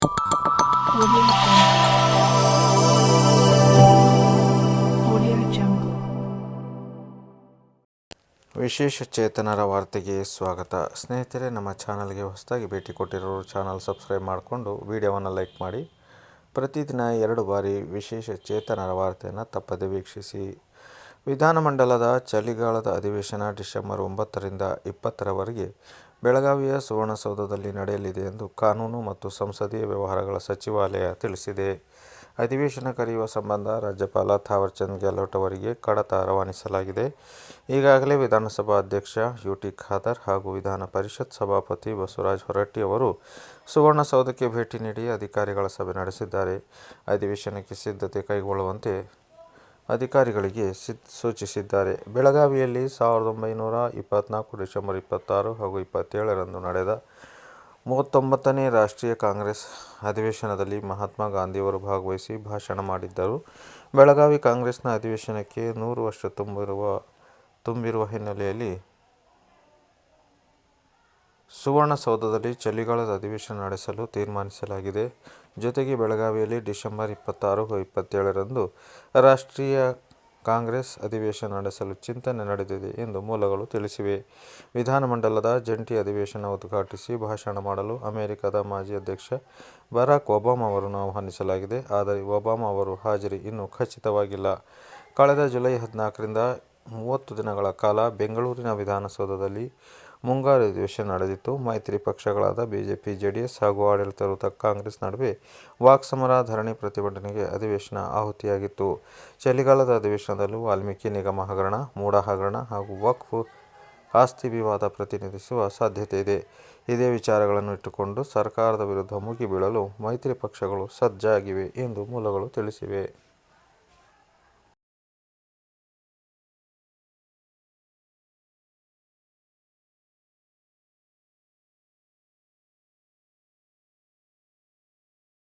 Audio Jungle. ವಿಶೇಷ ಚೇತನರ ವಾರ್ತೆಗೆ ಸ್ವಾಗತ. ಸ್ನೇಹಿತರೆ, ನಮ್ಮ ಚಾನಲ್ಗೆ ಹೊಸದಾಗಿ ಭೇಟಿ ಕೊಟ್ಟಿರೋರು ಚಾನಲ್ ಸಬ್ಸ್ಕ್ರೈಬ್ ಮಾಡಿಕೊಂಡು ವಿಡಿಯೋವನ್ನು ಲೈಕ್ ಮಾಡಿ. ಪ್ರತಿದಿನ 2 ಬಾರಿ ವಿಶೇಷ ಚೇತನರ ವಾರ್ತೆಯನ್ನು ತಪ್ಪದೆ ವೀಕ್ಷಿಸಿ. ವಿಧಾನಮಂಡಲದ ಚಳಿಗಾಲದ ಅಧಿವೇಶನ ಡಿಸೆಂಬರ್ 9ರಿಂದ 20ರವರೆಗೆ ಬೆಳಗಾವಿಯ ಸುವರ್ಣಸೌಧದಲ್ಲಿ ನಡೆಯಲಿದೆ ಎಂದು ಕಾನೂನು ಮತ್ತು ಸಂಸದೀಯ ವ್ಯವಹಾರಗಳ ಸಚಿವಾಲಯ ತಿಳಿಸಿದೆ. ಅಧಿವೇಶನ ಕರೆಯುವ ಸಂಬಂಧ ರಾಜ್ಯಪಾಲ ಥಾವರ್ಚಂದ್ ಗೆಹ್ಲೋಟ್ ಅವರಿಗೆ ಕಡತ ರವಾನಿಸಲಾಗಿದೆ. ಈಗಾಗಲೇ ವಿಧಾನಸಭಾ ಅಧ್ಯಕ್ಷ ಯು.ಟಿ. ಖಾದರ್ ಹಾಗೂ ವಿಧಾನ ಪರಿಷತ್ ಸಭಾಪತಿ ಬಸವರಾಜ ಹೊರಟ್ಟಿ ಅವರು ಸುವರ್ಣಸೌಧಕ್ಕೆ ಭೇಟಿ ನೀಡಿ ಅಧಿಕಾರಿಗಳ ಸಭೆ ನಡೆಸಿದ್ದಾರೆ. ಅಧಿವೇಶನಕ್ಕೆ ಸಿದ್ಧತೆ ಕೈಗೊಳ್ಳುವಂತೆ ಅಧಿಕಾರಿಗಳಿಗೆ ಸೂಚಿಸಿದ್ದಾರೆ. ಬೆಳಗಾವಿಯಲ್ಲಿ 1924 ಡಿಸೆಂಬರ್ 26 ಹಾಗೂ 27ರಂದು ನಡೆದ 39ನೇ ರಾಷ್ಟ್ರೀಯ ಕಾಂಗ್ರೆಸ್ ಅಧಿವೇಶನದಲ್ಲಿ ಮಹಾತ್ಮ ಗಾಂಧಿಯವರು ಭಾಗವಹಿಸಿ ಭಾಷಣ ಮಾಡಿದ್ದರು. ಬೆಳಗಾವಿ ಕಾಂಗ್ರೆಸ್ನ ಅಧಿವೇಶನಕ್ಕೆ 100 ವರ್ಷ ತುಂಬಿರುವ ಹಿನ್ನೆಲೆಯಲ್ಲಿ ಸುವರ್ಣಸೌಧದಲ್ಲಿ ಚಳಿಗಾಲದ ಅಧಿವೇಶನ ನಡೆಸಲು ತೀರ್ಮಾನಿಸಲಾಗಿದೆ. ಜೊತೆಗೆ ಬೆಳಗಾವಿಯಲ್ಲಿ ಡಿಸೆಂಬರ್ 26 ಹಾಗೂ 27ರಂದು ರಾಷ್ಟ್ರೀಯ ಕಾಂಗ್ರೆಸ್ ಅಧಿವೇಶನ ನಡೆಸಲು ಚಿಂತನೆ ನಡೆದಿದೆ ಎಂದು ಮೂಲಗಳು ತಿಳಿಸಿವೆ. ವಿಧಾನಮಂಡಲದ ಜಂಟಿ ಅಧಿವೇಶನ ಉದ್ಘಾಟಿಸಿ ಭಾಷಣ ಮಾಡಲು ಅಮೆರಿಕದ ಮಾಜಿ ಅಧ್ಯಕ್ಷ ಬರಾಕ್ ಒಬಾಮಾ ಅವರನ್ನು ಆಹ್ವಾನಿಸಲಾಗಿದೆ. ಆದರೆ ಒಬಾಮಾ ಅವರ ಹಾಜರಿ ಇನ್ನೂ ಖಚಿತವಾಗಿಲ್ಲ. ಕಳೆದ ಜುಲೈ 14ರಿಂದ 30 ದಿನಗಳ ಕಾಲ ಬೆಂಗಳೂರಿನ ವಿಧಾನಸೌಧದಲ್ಲಿ ಮುಂಗಾರು ಅಧಿವೇಶನ ನಡೆದಿತ್ತು. ಮೈತ್ರಿ ಪಕ್ಷಗಳಾದ ಬಿಜೆಪಿ, ಜೆಡಿಎಸ್ ಹಾಗೂ ಆಡಳಿತಾರೂಢ ಕಾಂಗ್ರೆಸ್ ನಡುವೆ ವಾಕ್ಸಮರ, ಧರಣಿ, ಪ್ರತಿಭಟನೆಗೆ ಅಧಿವೇಶನ ಆಹುತಿಯಾಗಿತ್ತು. ಚಳಿಗಾಲದ ಅಧಿವೇಶನದಲ್ಲೂ ವಾಲ್ಮೀಕಿ ನಿಗಮ ಹಗರಣ, ಮೂಡಾ ಹಗರಣ ಹಾಗೂ ವಕ್ಫ್ ಆಸ್ತಿ ವಿವಾದ ಪ್ರತಿನಿಧಿಸುವ ಸಾಧ್ಯತೆ ಇದೆ. ಇದೇ ವಿಚಾರಗಳನ್ನು ಇಟ್ಟುಕೊಂಡು ಸರ್ಕಾರದ ವಿರುದ್ಧ ಮುಗಿಬೀಳಲು ಮೈತ್ರಿ ಪಕ್ಷಗಳು ಸಜ್ಜಾಗಿವೆ ಎಂದು ಮೂಲಗಳು ತಿಳಿಸಿವೆ.